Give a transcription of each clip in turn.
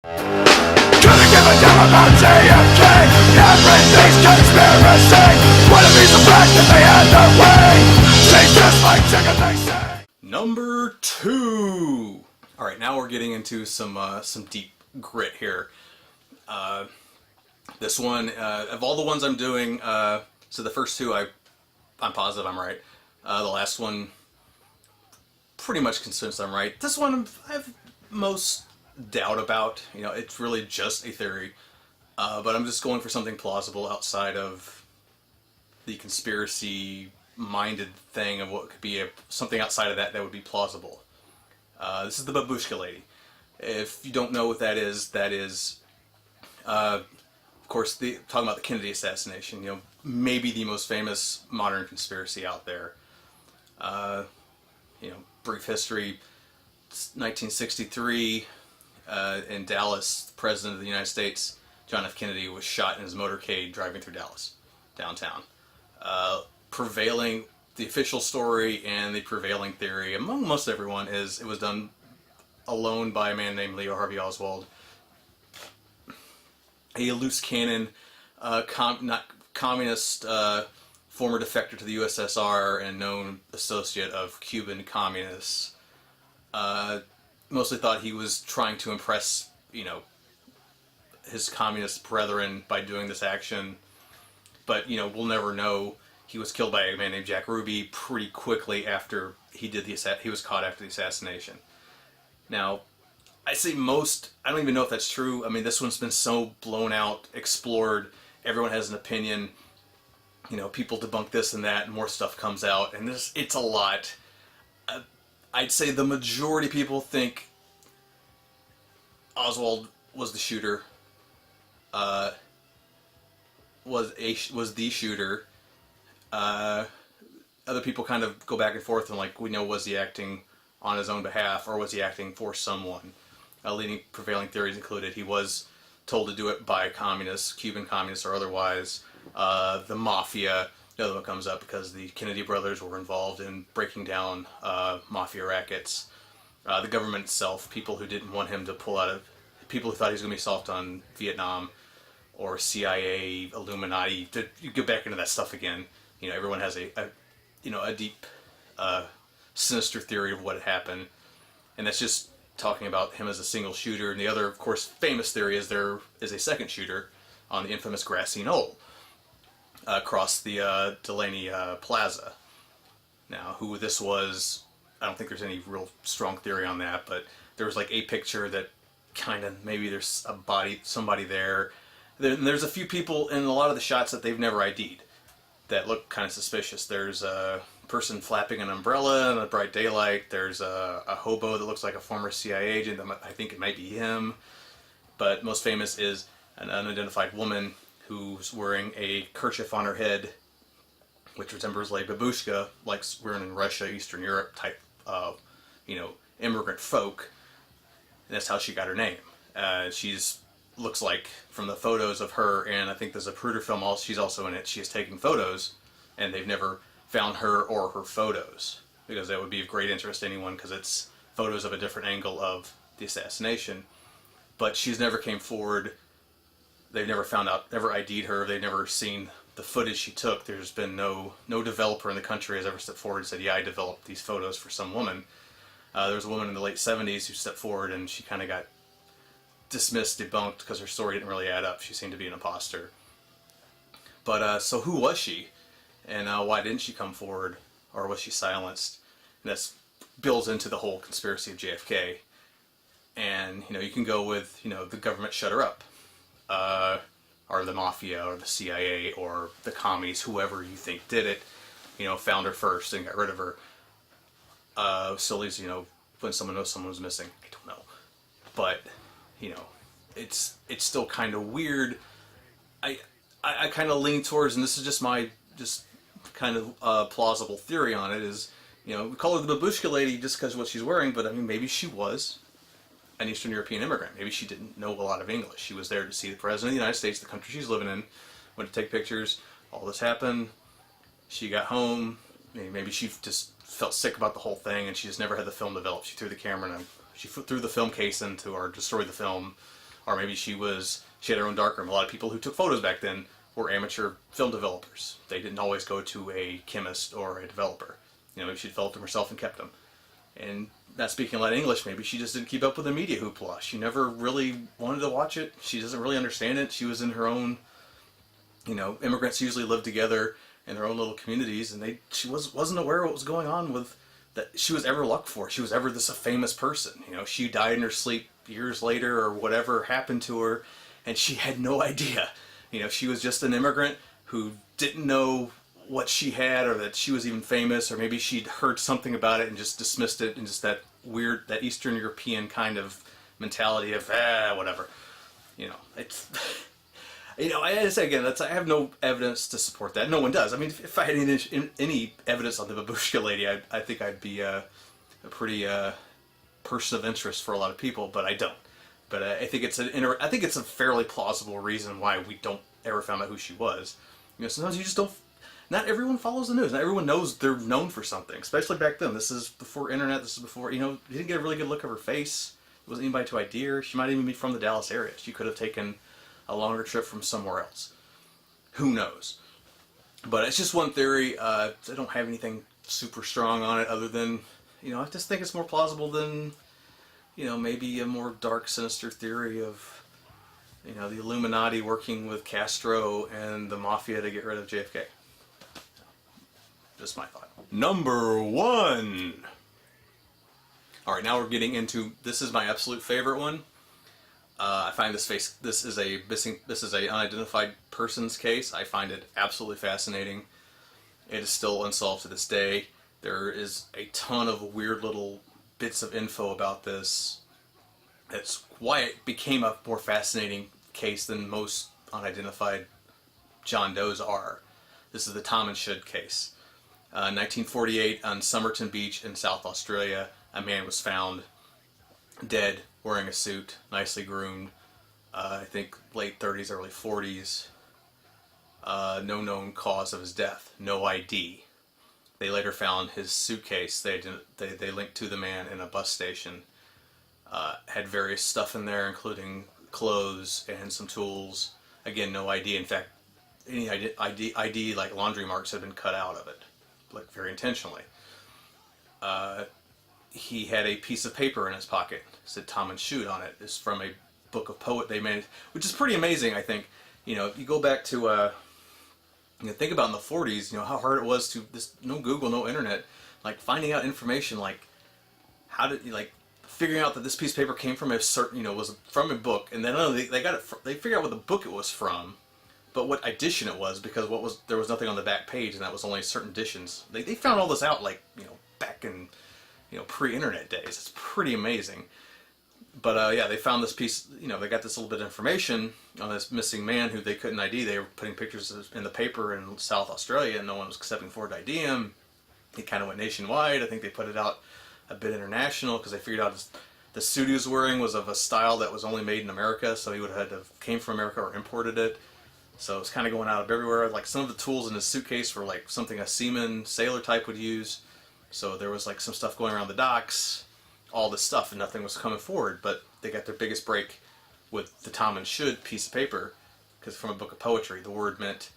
Couldn't give a damn about JFK. Everything's conspiracy. Wanna be surprised if they had their way. She's just like chicken, they say. Number 2. All right, now we're getting into some deep grit here. This one, of all the ones I'm doing, so the first two I'm positive I'm right. The last one, pretty much convinced I'm right. This one I have most doubt about. You know, it's really just a theory. But I'm just going for something plausible outside of the conspiracy-minded thing of what could be something outside of that would be plausible. This is the babushka lady. If you don't know what that is, of course, talking about the Kennedy assassination. You know, maybe the most famous modern conspiracy out there. You know, brief history. 1963 in Dallas, the President of the United States, John F. Kennedy, was shot in his motorcade driving through Dallas, downtown. The official story and the prevailing theory among most everyone is it was done alone by a man named Leo Harvey Oswald, a loose cannon, not communist, former defector to the USSR and known associate of Cuban communists. Mostly thought he was trying to impress, you know, his communist brethren by doing this action, but, you know, we'll never know. He was killed by a man named Jack Ruby pretty quickly after he was caught after the assassination. Now, I say most, I don't even know if that's true. I mean, this one's been so blown out, explored, everyone has an opinion. You know, people debunk this and that, and more stuff comes out, and it's a lot. I'd say the majority of people think Oswald was the shooter. Was the shooter. Other people kind of go back and forth and like, we know, was he acting on his own behalf or was he acting for someone? Leading prevailing theories included he was told to do it by communists, Cuban communists or otherwise. The mafia, another one comes up because the Kennedy brothers were involved in breaking down mafia rackets. The government itself, people who didn't want him to pull out of, people who thought he was going to be soft on Vietnam, or CIA, Illuminati. You get back into that stuff again. You know, everyone has a deep, sinister theory of what had happened, and that's just talking about him as a single shooter. And the other, of course, famous theory is there is a second shooter on the infamous grassy knoll across the Delaney Plaza. Now, who this was, I don't think there's any real strong theory on that, but there was like a picture that kind of, maybe there's somebody there. There's a few people in a lot of the shots that they've never ID'd that look kind of suspicious. There's a person flapping an umbrella in the bright daylight. There's a hobo that looks like a former CIA agent. I think it might be him. But most famous is an unidentified woman who's wearing a kerchief on her head, which resembles like babushka, like wearing in Russia, Eastern Europe type of, immigrant folk. And that's how she got her name. Looks like from the photos of her, and I think there's a Zapruder film, she's also in it, she is taking photos, and they've never found her or her photos, because that would be of great interest to anyone, because it's photos of a different angle of the assassination. But she's never came forward, they've never found out, never ID'd her, they've never seen the footage she took. There's been no developer in the country has ever stepped forward and said, yeah, I developed these photos for some woman. There was a woman in the late 70s who stepped forward, and she kind of got dismissed, debunked, because her story didn't really add up. She seemed to be an imposter. But, so who was she? And why didn't she come forward? Or was she silenced? And that builds into the whole conspiracy of JFK. And, you can go with, the government shut her up. Or the mafia, or the CIA, or the commies, whoever you think did it, found her first and got rid of her. So at least, when someone knows someone was missing. I don't know. But, it's still kind of weird. I kind of lean towards, and this is just my kind of plausible theory on it, is, we call her the babushka lady just because of what she's wearing, but I mean, maybe she was an Eastern European immigrant. Maybe she didn't know a lot of English. She was there to see the President of the United States, the country she's living in, went to take pictures. All this happened. She got home. Maybe she just felt sick about the whole thing, and she just never had the film developed. She threw the camera and she threw the film case into, or destroyed the film. or maybe she had her own darkroom. A lot of people who took photos back then were amateur film developers. They didn't always go to a chemist or a developer. Maybe she developed them herself and kept them. And not speaking a lot of English, maybe she just didn't keep up with the media hoopla. She never really wanted to watch it. She doesn't really understand it. She was in her own, immigrants usually live together in their own little communities, and she wasn't aware of what was going on with that she was ever looked for. She was ever this a famous person. She died in her sleep years later or whatever happened to her, and she had no idea. She was just an immigrant who didn't know what she had, or that she was even famous, or maybe she'd heard something about it and just dismissed it, and just that weird, that Eastern European kind of mentality of whatever. It's I say again, I have no evidence to support that. No one does. I mean, if I had any evidence on the babushka lady, I think I'd be a pretty person of interest for a lot of people, but I don't. But I think it's a fairly plausible reason why we don't ever find out who she was. Sometimes you just don't. Not everyone follows the news. Not everyone knows they're known for something, especially back then. This is before internet. This is before, you didn't get a really good look of her face. There wasn't anybody to ID her. She might even be from the Dallas area. She could have taken a longer trip from somewhere else. Who knows? But it's just one theory. I don't have anything super strong on it other than, I just think it's more plausible than, maybe a more dark, sinister theory of, the Illuminati working with Castro and the Mafia to get rid of JFK. Just my thought. Number 1. All right, now we're getting into, this is my absolute favorite one. I find this is a unidentified person's case. I find it absolutely fascinating. It is still unsolved to this day. There is a ton of weird little bits of info about this. That's why it became a more fascinating case than most unidentified John Does are. This is the Tom and Shud case. 1948 on Somerton Beach in South Australia, a man was found dead, wearing a suit, nicely groomed, I think late 30s, early 40s. No known cause of his death, no ID. They later found his suitcase. They linked to the man in a bus station. Had various stuff in there, including clothes and some tools. Again, no ID. In fact, any ID like laundry marks had been cut out of it, like very intentionally. He had a piece of paper in his pocket. It said Tom and Shud on it. It's from a book of poet they made, which is pretty amazing, I think. If you go back to, think about in the 40s, how hard it was to, no Google, no internet, like finding out information, like how did, figuring out that this piece of paper came from a certain, was from a book, and then they figured out what the book it was from, but what edition it was, because there was nothing on the back page, and that was only certain editions. They found all this out, back in, pre-internet days. It's pretty amazing. But they found this piece, they got this little bit of information on this missing man who they couldn't ID. They were putting pictures in the paper in South Australia, and no one was accepting forward to ID him. He kind of went nationwide. I think they put it out a bit international because they figured out the suit he was wearing was of a style that was only made in America, so he would have had to came from America or imported it. So it's kind of going out of everywhere. Like some of the tools in his suitcase were like something a seaman, sailor type would use. So there was like some stuff going around the docks, all this stuff, and nothing was coming forward. But they got their biggest break with the Tom and Shud piece of paper, because from a book of poetry, the word meant,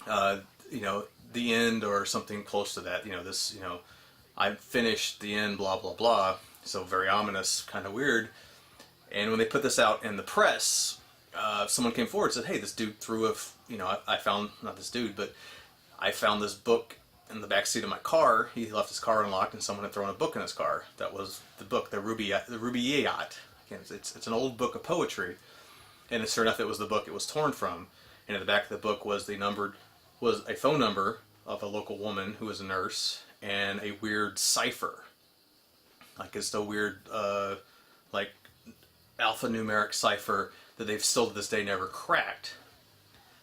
the end or something close to that. I finished the end, blah, blah, blah. So very ominous, kind of weird. And when they put this out in the press, someone came forward and said, hey, this dude threw I found, not this dude, but I found this book in the back seat of my car. He left his car unlocked, and someone had thrown a book in his car. That was the book, the Rubaiyat. Again, it's an old book of poetry, and sure enough, it was the book it was torn from. And in the back of the book was a phone number of a local woman who was a nurse, and a weird cipher, like it's a weird, like alphanumeric cipher that they've still to this day never cracked.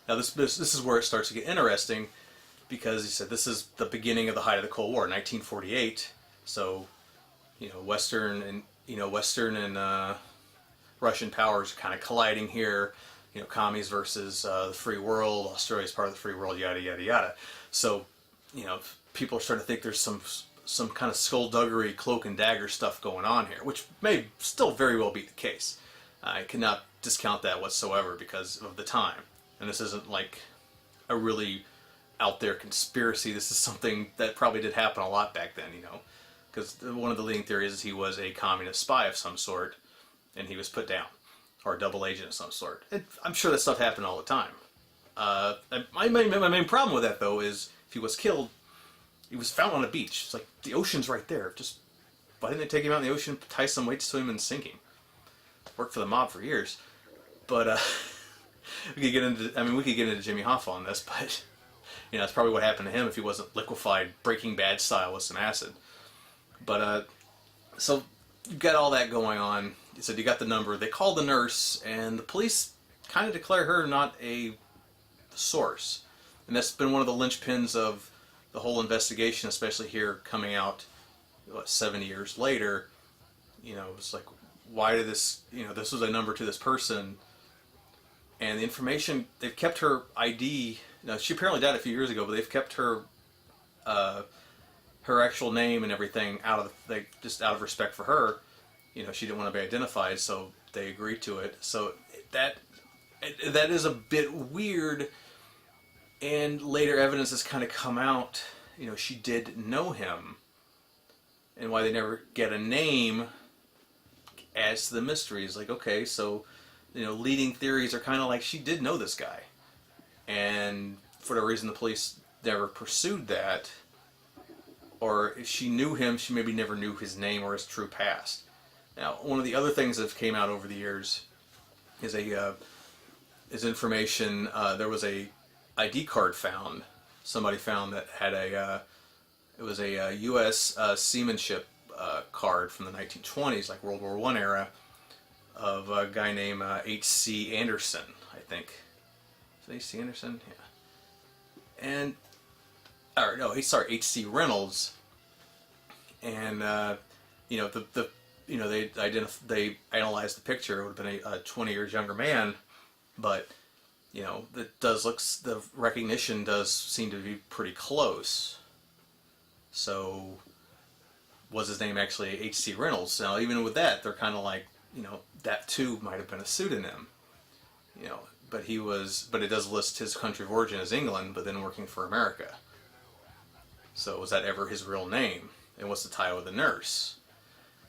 Now this is where it starts to get interesting, because he said this is the beginning of the height of the Cold War, 1948. So, Western and Russian powers are kind of colliding here. Commies versus the free world. Australia's part of the free world. Yada yada yada. So, people are starting to think there's some kind of skullduggery, cloak and dagger stuff going on here, which may still very well be the case. I cannot discount that whatsoever because of the time. And this isn't like a really out there conspiracy. This is something that probably did happen a lot back then, you know. Because one of the leading theories is he was a communist spy of some sort, and he was put down, or a double agent of some sort. And I'm sure that stuff happened all the time. My main problem with that, though, is if he was killed, he was found on a beach. It's like, the ocean's right there. Just, why didn't they take him out in the ocean, tie some weights to him, and sink him? Worked for the mob for years. But, we could get into Jimmy Hoffa on this, but, you know, that's probably what happened to him if he wasn't liquefied Breaking Bad style with some acid. But, so, you've got all that going on. So you got the number. They called the nurse, and the police kind of declare her not a source. And that's been one of the linchpins of the whole investigation, especially here coming out, 7 years later. You know, it's like, why did this, you know, this was a number to this person, and the information, they've kept her ID, now she apparently died a few years ago, but they've kept her, her actual name and everything just out of respect for her. You know, she didn't want to be identified, so they agreed to it. So that is a bit weird, and later evidence has kind of come out, you know, she did know him, and why they never get a name adds to the mystery. Is like, okay, so, you know, leading theories are kind of like she did know this guy, and for the reason the police never pursued that, or if she knew him, she maybe never knew his name or his true past. Now, one of the other things that have came out over the years is information. There was a ID card found. Somebody found that had it was a U.S. Seamanship card from the 1920s, like World War I era, of a guy named H.C. Anderson, I think. Is it H.C. Anderson? Yeah. And, or no, sorry, H.C. Reynolds. And, you know, they analyzed the picture. It would have been a 20 years younger man, but, you know, the recognition does seem to be pretty close. So, was his name actually H.C. Reynolds? Now, even with that, they're kind of like, you know, that too might have been a pseudonym. You know, but it does list his country of origin as England, but then working for America. So, was that ever his real name? And what's the title of the nurse?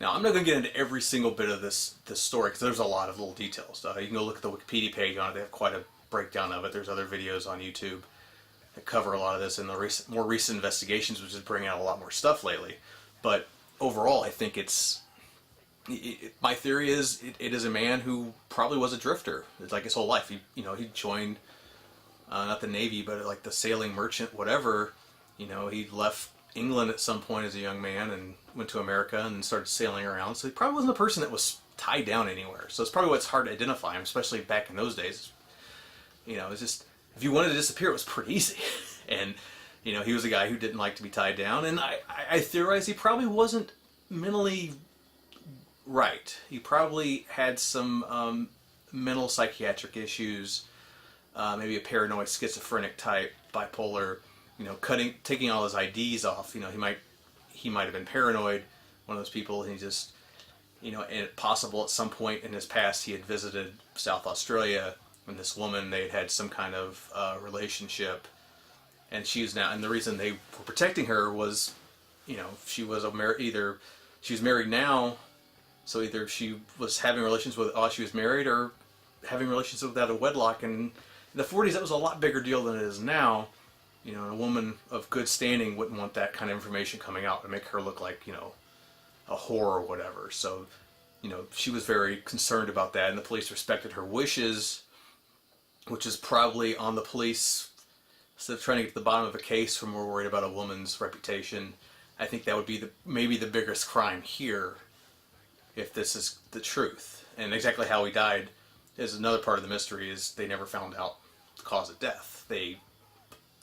Now, I'm not going to get into every single bit of this story, because there's a lot of little details. You can go look at the Wikipedia page on it. They have quite a breakdown of it. There's other videos on YouTube that cover a lot of this in the more recent investigations, which is bringing out a lot more stuff lately. But overall, I think my theory is it is a man who probably was a drifter. It's like his whole life. He joined, not the Navy, but like the sailing merchant, whatever. You know, he left England at some point as a young man and went to America and started sailing around. So he probably wasn't a person that was tied down anywhere. So it's probably what's hard to identify him, especially back in those days. You know, it's just, if you wanted to disappear, it was pretty easy. And, you know, he was a guy who didn't like to be tied down. And I theorize he probably wasn't mentally right. He probably had some mental psychiatric issues, maybe a paranoid schizophrenic type, bipolar. You know, taking all his IDs off. You know, he might have been paranoid, one of those people. And he just, you know, and possible at some point in his past he had visited South Australia, and this woman, they had some kind of relationship, and and the reason they were protecting her was, you know, she was either she was married now, so either she was having relations while she was married, or having relations without a wedlock. And in the 40s, that was a lot bigger deal than it is now. You know, a woman of good standing wouldn't want that kind of information coming out and make her look like, you know, a whore or whatever. So, you know, she was very concerned about that, and the police respected her wishes, which is probably on the police. Instead of trying to get to the bottom of a case, we're more worried about a woman's reputation. I think that would be maybe the biggest crime here, if this is the truth. And exactly how he died is another part of the mystery. Is they never found out the cause of death. They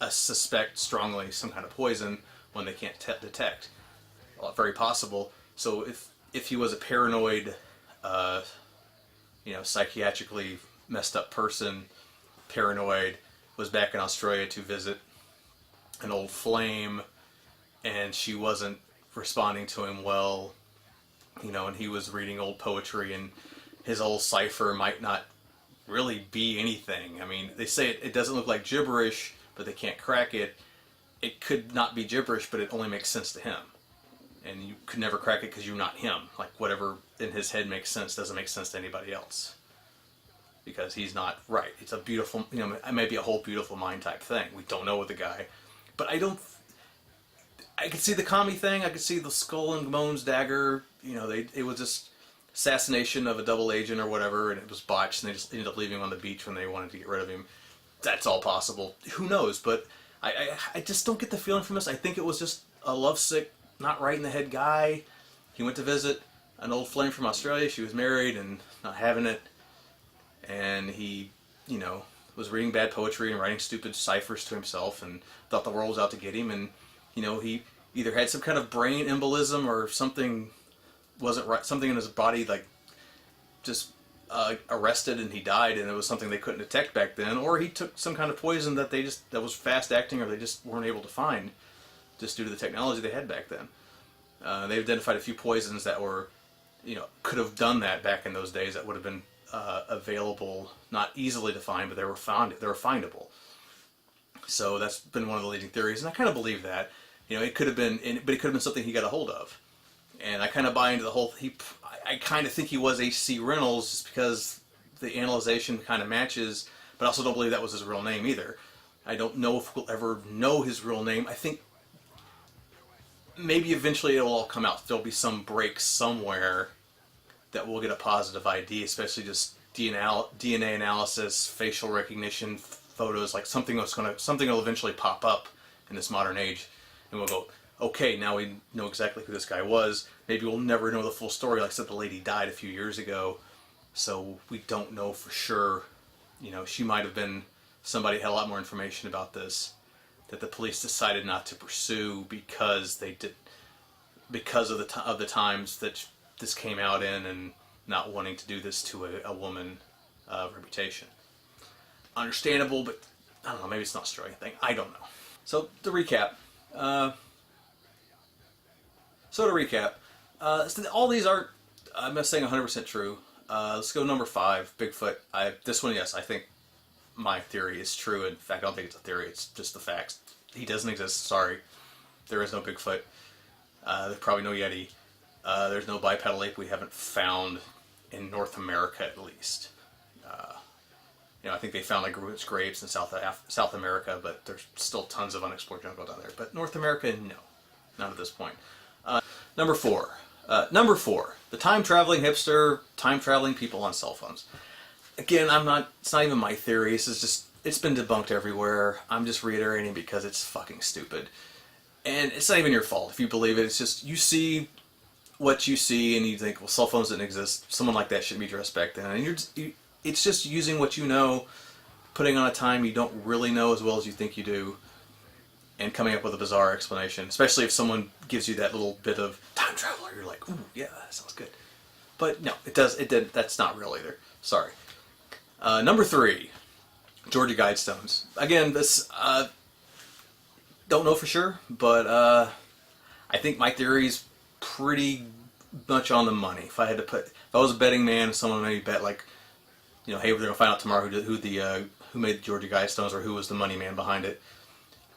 suspect strongly some kind of poison when they can't detect. Very possible. So if he was a paranoid, you know, psychiatrically messed up person, paranoid, was back in Australia to visit an old flame, and she wasn't responding to him well, you know, and he was reading old poetry and his whole cipher might not really be anything. I mean, they say it doesn't look like gibberish, but they can't crack it. It could not be gibberish, but it only makes sense to him. And you could never crack it because you're not him. Like, whatever in his head makes sense doesn't make sense to anybody else. Because he's not right. It's a beautiful, it may be a whole beautiful mind type thing. We don't know with the guy. But I could see the commie thing. I could see the skull and bones dagger. It was just assassination of a double agent or whatever, and it was botched, and they just ended up leaving him on the beach when they wanted to get rid of him. That's all possible. Who knows? But I just don't get the feeling from this. I think it was just a lovesick, not right in the head guy. He went to visit an old flame from Australia. She was married and not having it. And he, was reading bad poetry and writing stupid ciphers to himself and thought the world was out to get him. And, he either had some kind of brain embolism or something wasn't right. Something in his body, just arrested, and he died, and it was something they couldn't detect back then. Or he took some kind of poison that that was fast acting, or they just weren't able to find, just due to the technology they had back then. They identified a few poisons that were, could have done that back in those days. That would have been available, not easily to find, but they were findable. So that's been one of the leading theories, and I kind of believe that. It could have been, but it could have been something he got a hold of. And I kind of buy into the whole. I kind of think he was H.C. Reynolds, just because the analyzation kind of matches. But I also don't believe that was his real name either. I don't know if we'll ever know his real name. I think maybe eventually it'll all come out. There'll be some break somewhere that we'll get a positive ID, especially just DNA analysis, facial recognition, photos, like something will eventually pop up in this modern age, and we'll go, okay, now we know exactly who this guy was. Maybe we'll never know the full story. Like I said, the lady died a few years ago, so we don't know for sure. She might have been somebody who had a lot more information about this that the police decided not to pursue because of the times that this came out in, and not wanting to do this to a woman reputation. Understandable, but I don't know, maybe it's not a story thing. I don't know. So to recap, all these are, I'm not saying 100% true. Let's go number 5, Bigfoot. This one, yes, I think my theory is true. In fact, I don't think it's a theory, it's just the facts. He doesn't exist, sorry. There is no Bigfoot. There's probably no Yeti. There's no bipedal ape we haven't found in North America, at least. I think they found grapes in South America, but there's still tons of unexplored jungle down there. But North America, no. Not at this point. Number 4. The time-traveling hipster, time-traveling people on cell phones. Again, it's not even my theory. It's been debunked everywhere. I'm just reiterating because it's fucking stupid. And it's not even your fault if you believe it. It's just, you see what you see and you think, well, cell phones didn't exist. Someone like that shouldn't be dressed back then. And it's just using what you know, putting on a time you don't really know as well as you think you do, and coming up with a bizarre explanation. Especially if someone gives you that little bit of time traveler, you're like, ooh, yeah, that sounds good. But no, it didn't. That's not real either. Sorry. Number 3, Georgia Guidestones. Again, this don't know for sure, but I think my theory's pretty much on the money. If I was a betting man, someone maybe bet hey, we're gonna find out tomorrow who made the Georgia Guidestones or who was the money man behind it.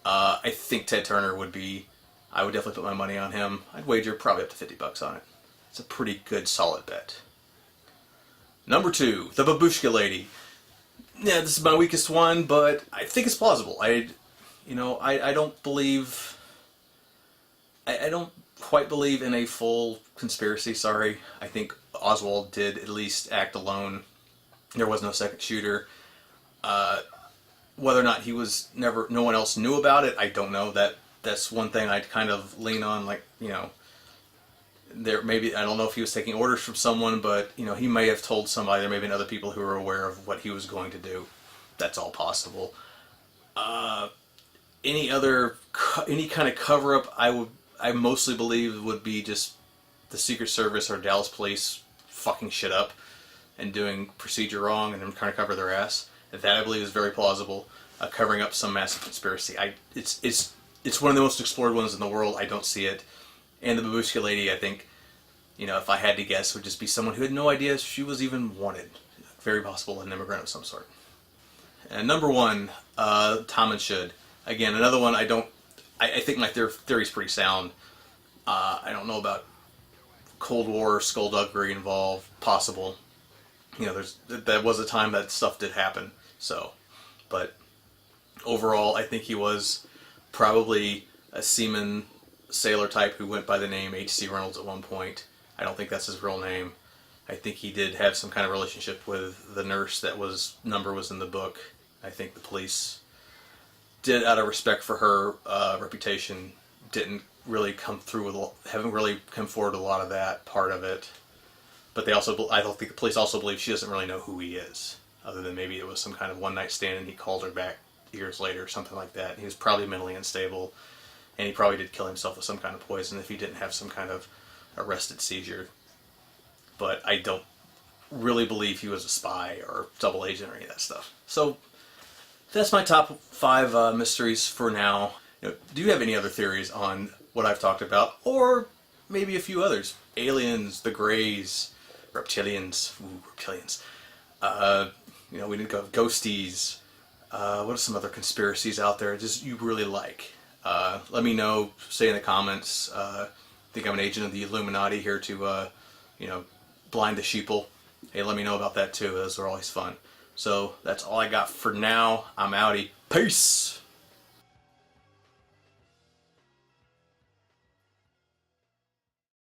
I think Ted Turner would be. I would definitely put my money on him. I'd wager probably up to $50 on it. It's a pretty good, solid bet. Number 2, the Babushka Lady. Yeah, this is my weakest one, but I think it's plausible. I don't believe. I don't quite believe in a full conspiracy. Sorry, I think Oswald did at least act alone. There was no second shooter. Whether or not no one else knew about it, I don't know. That's one thing I'd kind of lean on. I don't know if he was taking orders from someone, but he may have told somebody. There may have been other people who were aware of what he was going to do. That's all possible. Any kind of cover up, I mostly believe would be just the Secret Service or Dallas Police fucking shit up and doing procedure wrong and then trying to cover their ass. That I believe is very plausible. Covering up some massive conspiracy. It's one of the most explored ones in the world. I don't see it. And the Babushka Lady, I think, if I had to guess, would just be someone who had no idea she was even wanted. Very possible an immigrant of some sort. And number one, Tom and Should. Again, another one I think my theory's pretty sound. I don't know about Cold War skullduggery involved. Possible. There was a time that stuff did happen. So, but overall, I think he was probably a seaman sailor type who went by the name H.C. Reynolds at one point. I don't think that's his real name. I think he did have some kind of relationship with the nurse number was in the book. I think the police did, out of respect for her reputation, haven't really come forward with a lot of that part of it. But I don't think the police also believe she doesn't really know who he is, other than maybe it was some kind of one night stand and he called her back years later or something like that. He was probably mentally unstable, and he probably did kill himself with some kind of poison if he didn't have some kind of arrested seizure. But I don't really believe he was a spy or double agent or any of that stuff. So that's my top 5 mysteries for now. Do you have any other theories on what I've talked about, or maybe a few others? Aliens, the Greys, reptilians. Ooh, reptilians. We didn't go ghosties. What are some other conspiracies out there just you really like? Let me know. Say in the comments. I think I'm an agent of the Illuminati here to, blind the sheeple. Hey, let me know about that too. Those are always fun. So that's all I got for now. I'm outie. Peace!